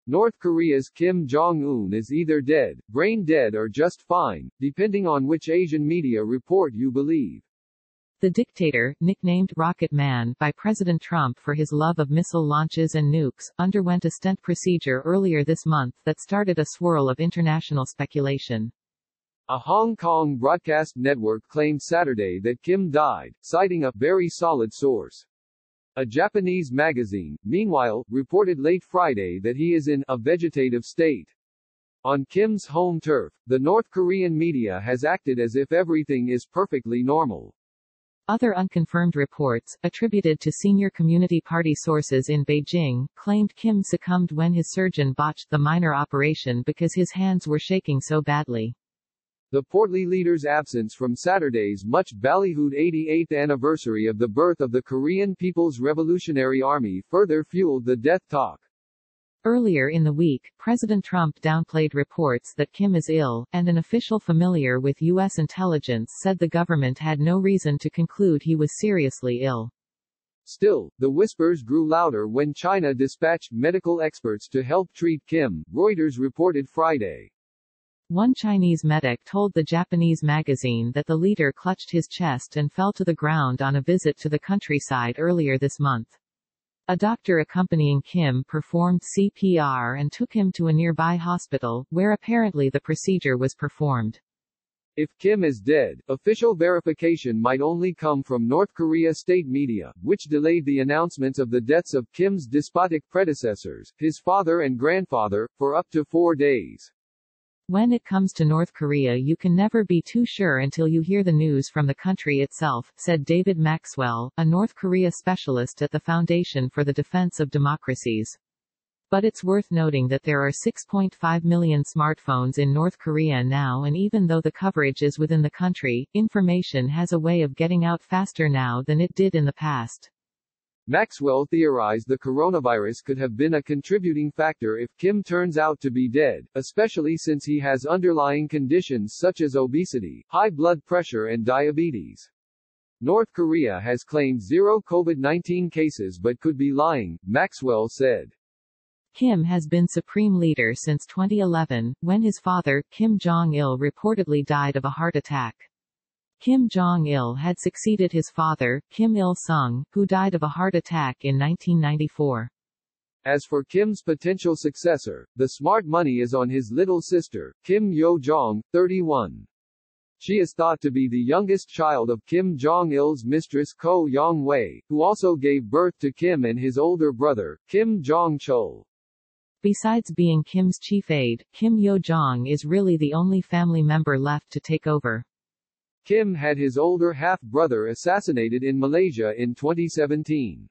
North Korea's Kim Jong Un is either dead, brain dead or just fine, depending on which Asian media report you believe. The dictator, nicknamed Rocket Man by President Trump for his love of missile launches and nukes, underwent a stent procedure earlier this month that started a swirl of international speculation. A Hong Kong broadcast network claimed Saturday that Kim died, citing a very solid source. A Japanese magazine, meanwhile, reported late Friday that he is in a vegetative state. On Kim's home turf, the North Korean media has acted as if everything is perfectly normal. Other unconfirmed reports, attributed to senior Community Party sources in Beijing, claimed Kim succumbed when his surgeon botched the minor operation because his hands were shaking so badly. The portly leader's absence from Saturday's much ballyhooed 88th anniversary of the birth of the Korean People's Revolutionary Army further fueled the death talk. Earlier in the week, President Trump downplayed reports that Kim is ill, and an official familiar with U.S. intelligence said the government had no reason to conclude he was seriously ill. Still, the whispers grew louder when China dispatched medical experts to help treat Kim, Reuters reported Friday. One Chinese medic told the Japanese magazine that the leader clutched his chest and fell to the ground on a visit to the countryside earlier this month. A doctor accompanying Kim performed CPR and took him to a nearby hospital, where apparently the procedure was performed. If Kim is dead, official verification might only come from North Korea state media, which delayed the announcements of the deaths of Kim's despotic predecessors, his father and grandfather, for up to 4 days. When it comes to North Korea, you can never be too sure until you hear the news from the country itself, said David Maxwell, a North Korea specialist at the Foundation for the Defense of Democracies. But it's worth noting that there are 6.5 million smartphones in North Korea now, and even though the coverage is within the country, information has a way of getting out faster now than it did in the past. Maxwell theorized the coronavirus could have been a contributing factor if Kim turns out to be dead, especially since he has underlying conditions such as obesity, high blood pressure and diabetes. North Korea has claimed 0 COVID-19 cases but could be lying, Maxwell said. Kim has been supreme leader since 2011, when his father, Kim Jong Un, reportedly died of a heart attack. Kim Jong Il had succeeded his father, Kim Il-sung, who died of a heart attack in 1994. As for Kim's potential successor, the smart money is on his little sister, Kim Yo-jong, 31. She is thought to be the youngest child of Kim Jong-il's mistress Ko Yong-wei, who also gave birth to Kim and his older brother, Kim Jong-chol. Besides being Kim's chief aide, Kim Yo-jong is really the only family member left to take over. Kim had his older half-brother assassinated in Malaysia in 2017.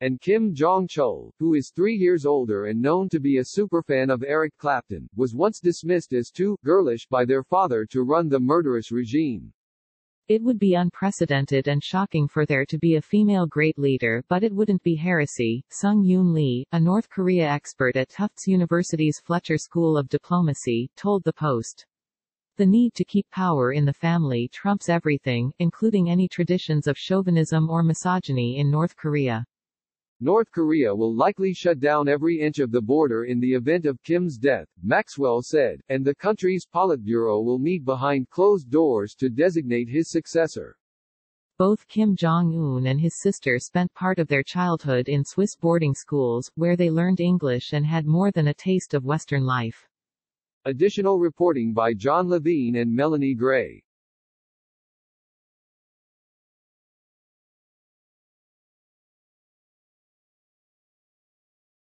And Kim Jong-chol, who is 3 years older and known to be a superfan of Eric Clapton, was once dismissed as too girlish by their father to run the murderous regime. It would be unprecedented and shocking for there to be a female great leader, but it wouldn't be heresy, Sung Yoon Lee, a North Korea expert at Tufts University's Fletcher School of Diplomacy, told the Post. The need to keep power in the family trumps everything, including any traditions of chauvinism or misogyny in North Korea. North Korea will likely shut down every inch of the border in the event of Kim's death, Maxwell said, and the country's Politburo will meet behind closed doors to designate his successor. Both Kim Jong-un and his sister spent part of their childhood in Swiss boarding schools, where they learned English and had more than a taste of Western life. Additional reporting by John Levine and Melanie Gray.